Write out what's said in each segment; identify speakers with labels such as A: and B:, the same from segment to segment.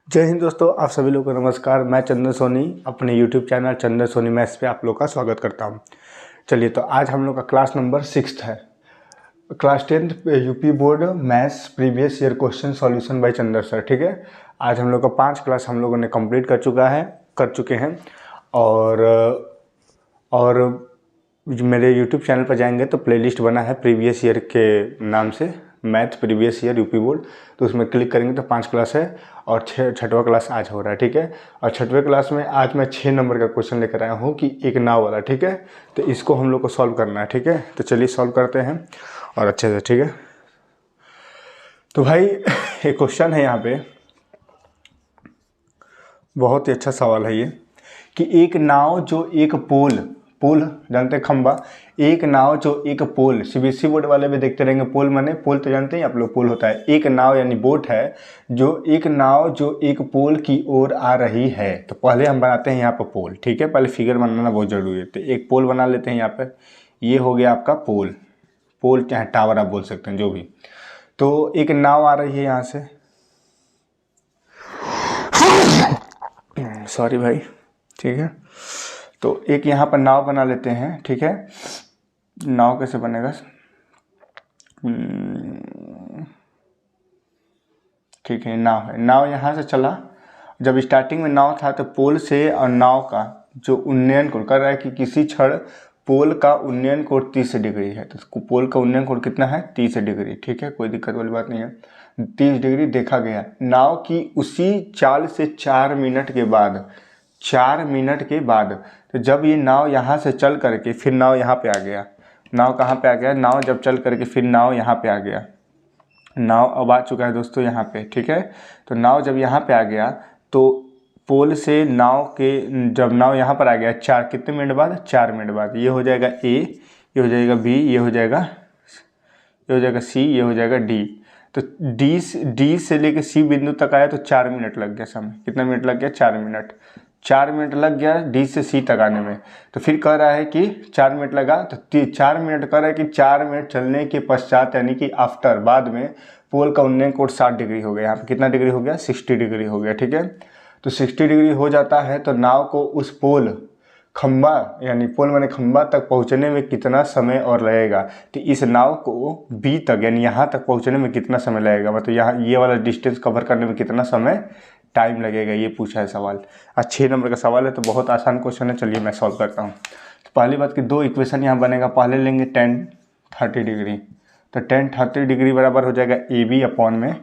A: जय हिंद दोस्तों, आप सभी लोगों को नमस्कार। मैं चंदन सोनी अपने YouTube चैनल चंदन सोनी मैथ्स पे आप लोग का स्वागत करता हूं। चलिए, तो आज हम लोग का क्लास नंबर 6 है। Class 10th UP board maths previous year question solution bye चंदन सर। ठीक है, आज हम लोग का 5 क्लास हम लोगों ने कंप्लीट कर चुके हैं। और मेरे YouTube चैनल पर जाएंगे तो प्लेलिस्ट बना है प्रीवियस ईयर के नाम से, math previous year UP board. तो उसमें क्लिक करेंगे तो 5 क्लास है और छठवां क्लास आज हो रहा है। ठीक है, और छठवें क्लास में आज मैं 6 नंबर का क्वेश्चन लेकर आया हूँ कि एक नाव वाला। ठीक है, तो इसको हम लोग को सॉल्व करना है। ठीक है, तो चलिए सॉल्व करते हैं और अच्छे से। ठीक है, तो भाई एक क्वेश्चन है यहाँ पे, बहुत ही अच्छा सवाल है ये, कि एक नाव जो एक पोल जानते हैं खंबा, एक नाव जो एक पोल, सीबीएसई बोर्ड वाले भी देखते रहेंगे। पोल माने, पोल तो जानते हैं आप लोग, पोल होता है एक नाव यानी बोट है, जो एक नाव जो एक पोल की ओर आ रही है। तो पहले हम बनाते हैं यहाँ पर पोल। ठीक है, पहले फिगर बनाना बहुत जरूरी है। तो एक पोल बना लेते हैं यहाँ पर। ये हो गया आपका पोल चाहे टावर आप बोल सकते हैं, जो भी। तो एक नाव आ रही है यहाँ से, सॉरी भाई। ठीक है, तो एक यहाँ पर नाव बना लेते हैं। ठीक है, नाव कैसे बनेगा? ठीक है, नाव है। नाव यहाँ से चला, जब स्टार्टिंग में नाव था तो पोल से और नाव का जो उन्नयन कोण कर रहा है कि किसी क्षण पोल का उन्नयन कोण 30 डिग्री है। तो पोल का उन्नयन कोण कितना है? 30 डिग्री। ठीक है, कोई दिक्कत वाली बात नहीं है। 30 डिग्री देखा गया। नाव की उसी चाल से 4 मिनट के बाद तो जब ये नाव यहाँ से चल करके फिर नाव यहाँ पे आ गया। नाव कहाँ पे आ गया? नाव जब चल करके फिर नाव यहाँ पे आ गया। नाव अब आ चुका है दोस्तों यहाँ पे। ठीक है, तो नाव जब यहाँ पे आ गया तो पोल से नाव के, जब नाव यहाँ पर आ गया कितने मिनट बाद? 4 मिनट बाद। ये हो जाएगा ए, ये हो जाएगा बी, ये हो जाएगा सी, ये हो जाएगा डी। तो डी से लेके सी बिंदु तक आया तो 4 मिनट लग गया। समय कितना मिनट लग गया? 4 मिनट। 4 मिनट लग गया डी से सी तक आने में। तो फिर कह रहा है कि 4 मिनट लगा, तो 4 मिनट कह रहा है कि 4 मिनट चलने के पश्चात यानी कि आफ्टर, बाद में पोल का उन्नयन कोण 60 डिग्री हो गया। यहाँ पे कितना डिग्री हो गया? 60 डिग्री हो गया। ठीक है, तो 60 डिग्री हो जाता है तो नाव को उस खंबा यानी पोल माने खंबा तक पहुंचने में कितना समय और लगेगा? तो इस नाव को बी तक यानी यहाँ तक पहुंचने में कितना समय लगेगा, मतलब यहाँ ये वाला डिस्टेंस कवर करने में कितना समय टाइम लगेगा, ये पूछा है सवाल। 6 नंबर का सवाल है, तो बहुत आसान क्वेश्चन है। चलिए मैं सॉल्व करता हूँ। तो पहली बात कि 2 इक्वेशन यहाँ बनेगा। पहले लेंगे tan 30 डिग्री, तो tan 30 डिग्री बराबर हो जाएगा ए बी अपॉन में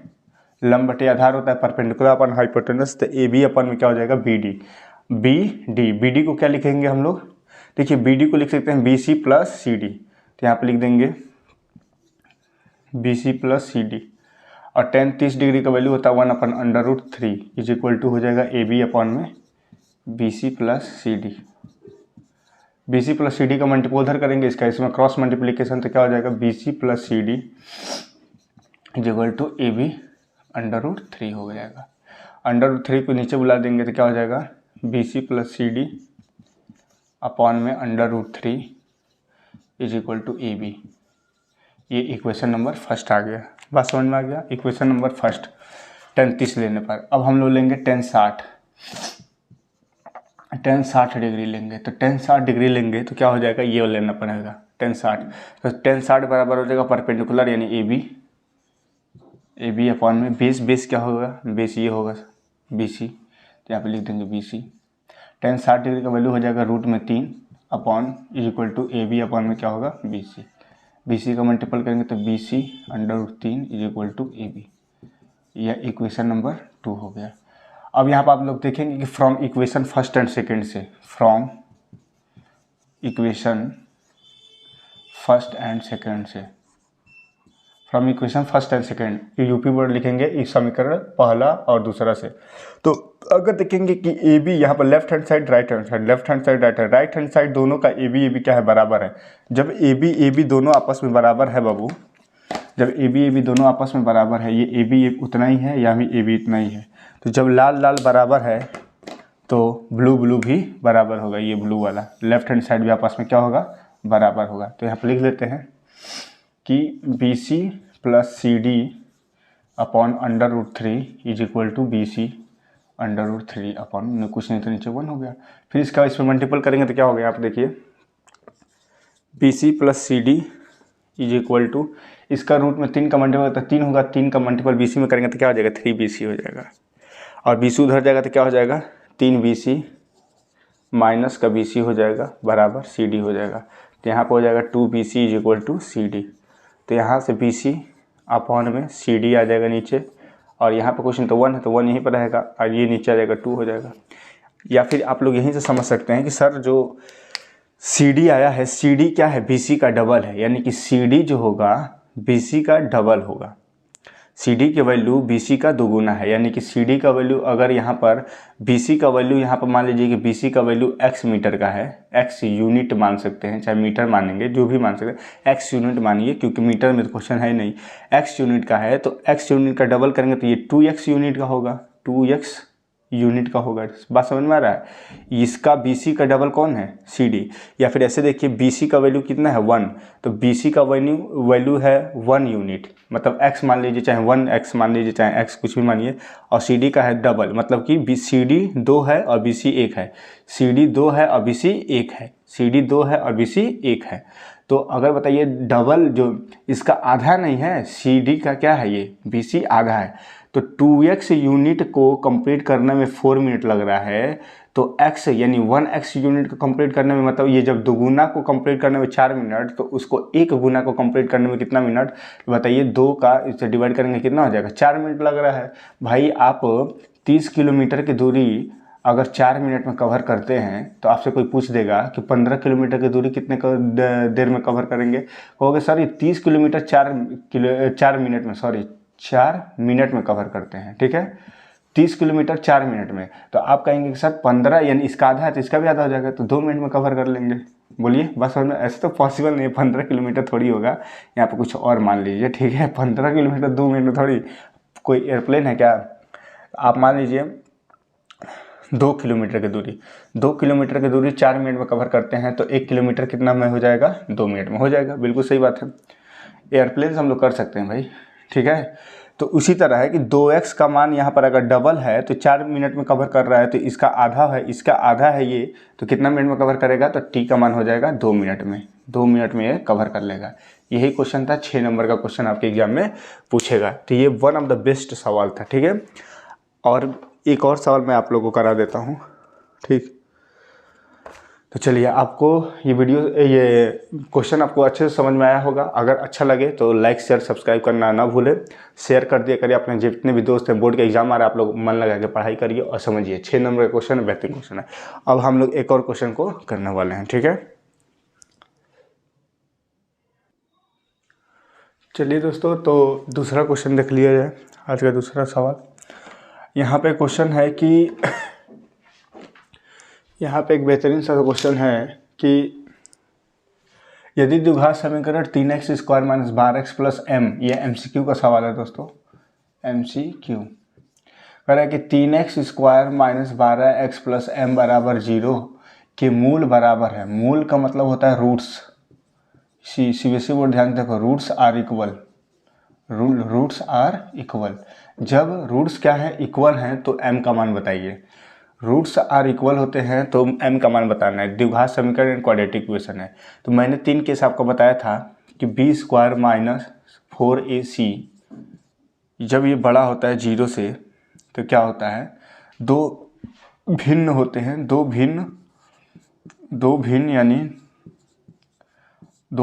A: लंब बटे आधार होता है परपेंडिकुलर अपन हाइपोटेनस, तो ए बी अपन में क्या हो जाएगा? बी डी को क्या लिखेंगे हम लोग? देखिए, बी डी को लिख सकते हैं B C plus C D. तो यहाँ पे लिख देंगे B C plus C D. और tan 30 डिग्री का वैल्यू होता है 1/√3 इज इक्वल टू हो जाएगा ए बी अपॉन में B C plus C D. B C plus C D का मल्टीपल उधर करेंगे, इसका इसमें क्रॉस मल्टीप्लिकेशन, तो क्या हो जाएगा? B C plus C D is equal to A B √3 हो जाएगा। √3 को नीचे बुला देंगे तो क्या हो जाएगा? B C plus C D upon में √3 is equal to A B. ये इक्वेशन नंबर फर्स्ट आ गया। बात समझ में आ गया? इक्वेशन नंबर फर्स्ट tan 30 लेने पर। अब हम लोग लेंगे tan 60 डिग्री लेंगे। तो tan 60 डिग्री लेंगे तो क्या हो जाएगा? ये लेना पड़ेगा tan 60। तो tan 60 बराबर हो जाएगा परपेंडिकुलर यानी ए बी अपॉन में बेस क्या होगा? बेस ये होगा बी सी, तो यहाँ पे लिख देंगे बी सी। tan 60 डिग्री का वैल्यू हो जाएगा √3 upon is equal to A B upon में क्या होगा? बी सी का मल्टीपल करेंगे तो B C √3 is equal to A B. यह इक्वेशन नंबर 2 हो गया। अब यहाँ पर आप लोग देखेंगे कि from equation first and second से, from equation first and second UP board लिखेंगे इस समीकरण पहला और दूसरा से। तो अगर देखेंगे कि ए बी यहाँ पर left hand side right hand side दोनों का ए बी क्या है? बराबर है। जब ए बी दोनों आपस में बराबर है बाबू, जब ए बी दोनों आपस में बराबर है, ये ए बी उतना ही है, यहाँ भी ए बी इतना ही है, तो जब लाल बराबर है तो ब्लू भी बराबर होगा। ये ब्लू वाला लेफ्ट हैंड साइड भी आपस में क्या होगा? बराबर होगा। तो यहाँ पर लिख लेते हैं कि B C plus C D upon √3 is equal to B C √3 कुछ नहीं तो नीचे 1 हो गया। फिर इसका इस पर मल्टीपल करेंगे तो क्या हो गया आप देखिए, BC + CD = इसका रूट में 3 का मल्टीपल तो 3 होगा, 3 का मल्टीपल BC में करेंगे तो क्या हो जाएगा 3BC हो जाएगा, और BC उधर जाएगा तो क्या हो जाएगा 3BC माइनस का BC हो जाएगा बराबर CD हो जाएगा। तो यहाँ पर हो जाएगा 2BC = CD। तो यहाँ से BC अपॉन में CD आ जाएगा नीचे, और यहाँ पर क्वेश्चन तो 1 है तो 1 यहीं पर रहेगा, और ये नीचे आ जाएगा 2 हो जाएगा। या फिर आप लोग यहीं से समझ सकते हैं कि सर जो CD आया है, CD क्या है BC का डबल है, यानी कि CD जो होगा BC का डबल होगा। CD की वैल्यू BC का दोगुना है, यानी कि CD का वैल्यू अगर यहाँ पर BC का वैल्यू यहाँ पर मान लीजिए कि BC का वैल्यू x मीटर का है, x यूनिट मान सकते हैं, चाहे मीटर मानेंगे जो भी मान सकते हैं, x यूनिट मानिए क्योंकि मीटर में तो क्वेश्चन है नहीं, x यूनिट का है तो x यूनिट का डबल करेंगे तो ये 2x यूनिट का होगा, 2x यूनिट का होगा। बात समझ में आ रहा है। इसका BC का डबल कौन है CD। या फिर ऐसे देखिए BC का वैल्यू कितना है 1, तो BC का वैल्यू है 1 यूनिट, मतलब x मान लीजिए चाहे 1x मान लीजिए चाहे x कुछ भी मानिए, और CD का है डबल, मतलब कि CD 2 है और BC 1 है, CD 2 है और BC 1 है, CD 2 है और BC 1 है। तो अगर बताइए डबल जो इसका आधा नहीं है, CD का क्या है ये BC आधा है, तो 2x यूनिट को कंप्लीट करने में 4 मिनट लग रहा है, तो x यानी 1x यूनिट को कंप्लीट करने में, मतलब ये जब दोगुना को कंप्लीट करने में 4 मिनट, तो उसको एक गुना को कंप्लीट करने में कितना मिनट, तो बताइए 2 का इससे डिवाइड करेंगे कितना हो जाएगा 4 मिनट लग रहा है। भाई आप 30 किलोमीटर की दूरी अगर 4 मिनट में कवर करते हैं तो आपसे कोई पूछ देगा कि 15 किलोमीटर की दूरी कितने देर में कवर करेंगे, कहोगे सर ये 30 किलोमीटर 4 मिनट में कवर करते हैं, ठीक है 30 किलोमीटर 4 मिनट में। तो आप कहेंगे कि सर 15 यानी इसका आधा है तो इसका भी आधा हो जाएगा, तो 2 मिनट में कवर कर लेंगे। बोलिए बस समझ में, ऐसे तो पॉसिबल नहीं है, 15 किलोमीटर थोड़ी होगा, यहाँ पे कुछ और मान लीजिए, ठीक है 15 किलोमीटर 2 मिनट में थोड़ी, कोई एयरप्लेन है क्या। आप मान लीजिए 2 किलोमीटर की दूरी, 2 किलोमीटर की दूरी 4 मिनट में कवर करते हैं, तो 1 किलोमीटर कितना में हो जाएगा 2 मिनट में हो जाएगा। बिल्कुल सही बात है, एयरप्लेन से हम लोग कर सकते हैं भाई, ठीक है। तो उसी तरह है कि 2x का मान यहाँ पर अगर डबल है तो 4 मिनट में कवर कर रहा है, तो इसका आधा है, इसका आधा है ये, तो कितना मिनट में कवर करेगा, तो t का मान हो जाएगा 2 मिनट में, 2 मिनट में ये कवर कर लेगा। यही क्वेश्चन था, 6 नंबर का क्वेश्चन आपके एग्जाम में पूछेगा, तो ये वन ऑफ द बेस्ट सवाल था, ठीक है। और एक और सवाल मैं आप लोगों को करा देता हूँ, ठीक। तो चलिए, आपको ये क्वेश्चन आपको अच्छे से समझ में आया होगा। अगर अच्छा लगे तो लाइक शेयर सब्सक्राइब करना ना भूलें, शेयर कर दिया करिए अपने जितने भी दोस्त हैं। बोर्ड के एग्जाम आ रहा है, आप लोग मन लगा के पढ़ाई करिए और समझिए। 6 नंबर का क्वेश्चन है, बेहतरीन क्वेश्चन है। अब हम लोग एक और क्वेश्चन को करने वाले हैं, ठीक है। चलिए दोस्तों, तो दूसरा क्वेश्चन देख लिया जाए। आज का दूसरा सवाल यहाँ पे क्वेश्चन है कि यहाँ पे एक बेहतरीन सा क्वेश्चन है कि यदि द्विघात समीकरण 3x² - 12x + m, ये MCQ का सवाल है दोस्तों, MCQ कह रहा है कि 3x² - 12x + m = 0 के मूल बराबर है। मूल का मतलब होता है रूट्स। CBSE बोर्ड ध्यान देखो, रूट्स आर इक्वल। जब रूट्स क्या है इक्वल हैं तो m का मान बताइए। रूट्स आर इक्वल होते हैं तो m का मान बताना है। द्विघात समीकरण क्वाड्रेटिक इक्वेशन है। तो मैंने 3 केस आपको बताया था कि b² - 4ac जब ये बड़ा होता है 0 से तो क्या होता है, दो भिन्न होते हैं, दो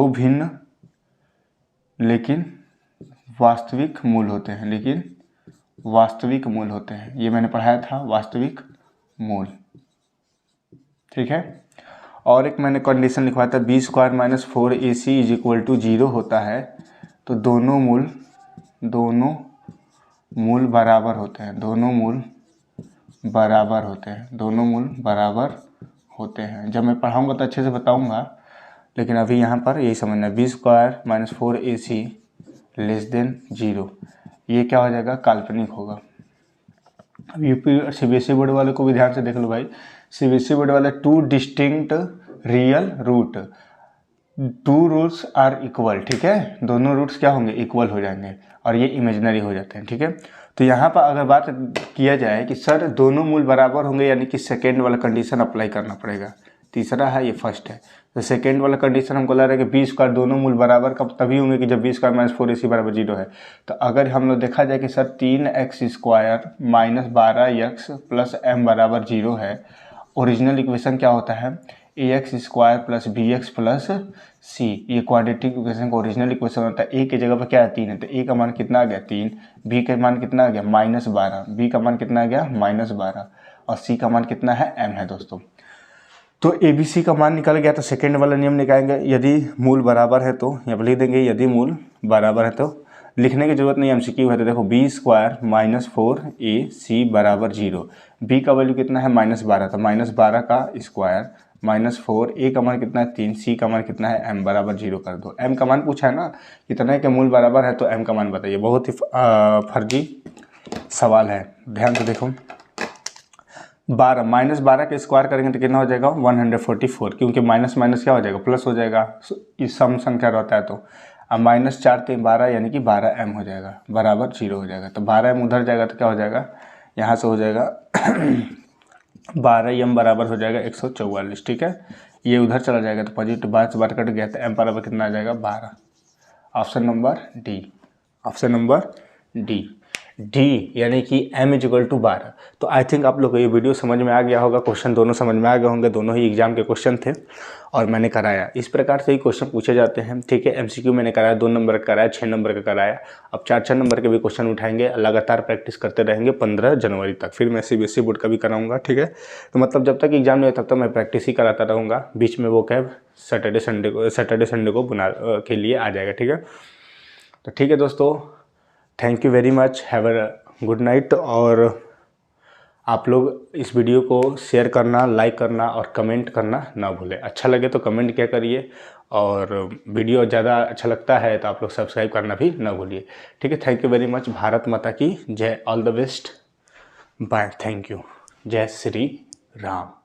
A: भिन्न लेकिन वास्तविक मूल होते हैं, ये मैंने पढ़ाया था, वास्तविक मूल, ठीक है। और एक मैंने कंडीशन लिखवाया था, b² - 4ac = 0 होता है तो दोनों मूल बराबर होते हैं, जब मैं पढ़ाऊंगा तो अच्छे से बताऊंगा, लेकिन अभी यहाँ पर यही समझना है, b² - 4ac << 0, ये क्या हो जाएगा, काल्पनिक होगा। अब यूपी CBSE बोर्ड वाले को भी ध्यान से देख लो भाई, CBSE बोर्ड वाले 2 distinct real root, two roots are equal, ठीक है, दोनों रूट्स क्या होंगे, इक्वल हो जाएंगे और ये इमेजिनरी हो जाते हैं, ठीक है। तो यहाँ पर अगर बात किया जाए कि सर दोनों मूल बराबर होंगे, यानी कि सेकेंड वाला कंडीशन अप्लाई करना पड़ेगा। तीसरा है, ये फर्स्ट है। तो सेकेंड वाला कंडीशन हमको लग रहा है कि बी स्क्वायर दोनों मूल बराबर कब तभी होंगे कि जब बी स्क्वायर माइनस 4ac बराबर 0 है। तो अगर हम लोग देखा जाए कि sir 3x square minus 12x plus m बराबर 0 है, ओरिजिनल इक्वेशन क्या होता है, ax square plus bx plus c, ये क्वाड्रेटिक इक्वेशन का ओरिजिनल इक्वेशन होता है। a की जगह पर क्या है, 3 है, तो a का मान कितना आ गया 3, b का मान कितना आ गया -12, b का मान कितना आ गया -12 और c का मान कितना है m है दोस्तों। तो ABC का मान निकल गया। तो सेकेंड वाला नियम निकालेंगे, यदि मूल बराबर है तो यहाँ पर लिख देंगे यदि मूल बराबर है, तो लिखने की जरूरत नहीं, MCQ है। तो देखो बी स्क्वायर माइनस 4ac बराबर 0, b का वैल्यू कितना है -12, तो -12 का स्क्वायर -4, a का मान कितना है 3, c का मान कितना है m बराबर 0 कर दो। m का मान पूछा है ना, कितना है कि मूल बराबर है, तो m का मान बताइए। बहुत ही फर्जी सवाल है, ध्यान से देखो। 12 -12 के स्क्वायर करेंगे तो कितना हो जाएगा 144, क्योंकि माइनस माइनस क्या हो जाएगा प्लस हो जाएगा, इस सम संख्या रहता है। तो अब -4 3 12 यानी कि 12m हो जाएगा बराबर 0 हो जाएगा। तो 12m उधर जाएगा तो क्या हो जाएगा, यहाँ से हो जाएगा 12m बराबर हो जाएगा 144, ठीक है। ये उधर चला जाएगा तो पॉजिटिव 12 से 12 कट गया तो m बराबर कितना आ जाएगा 12। Option number D, option number D, D यानी कि m = 12। तो आई थिंक आप लोग को ये वीडियो समझ में आ गया होगा, क्वेश्चन दोनों समझ में आ गए होंगे, दोनों ही एग्जाम के क्वेश्चन थे और मैंने कराया। इस प्रकार से ही क्वेश्चन पूछे जाते हैं, ठीक है। MCQ मैंने कराया 2 नंबर का कराया, 6 नंबर का कराया, अब 4-4 नंबर के भी क्वेश्चन उठाएंगे, लगातार प्रैक्टिस करते रहेंगे 15 जनवरी तक। फिर मैं CBSE बोर्ड का भी कराऊंगा, ठीक है। तो मतलब जब तक एग्जाम नहीं हो तब तक मैं प्रैक्टिस ही कराता रहूँगा, बीच में वो कैब सैटरडे संडे को बुना के लिए आ जाएगा, ठीक है। तो ठीक है दोस्तों, thank you very much, have a good night. और आप लोग इस वीडियो को शेयर करना, लाइक करना और कमेंट करना ना भूलें। अच्छा लगे तो कमेंट क्या करिए, और वीडियो ज़्यादा अच्छा लगता है तो आप लोग सब्सक्राइब करना भी ना भूलिए, ठीक है। Thank you very much, Bharat माता की जय, all the best, bye, thank you, जय श्री राम।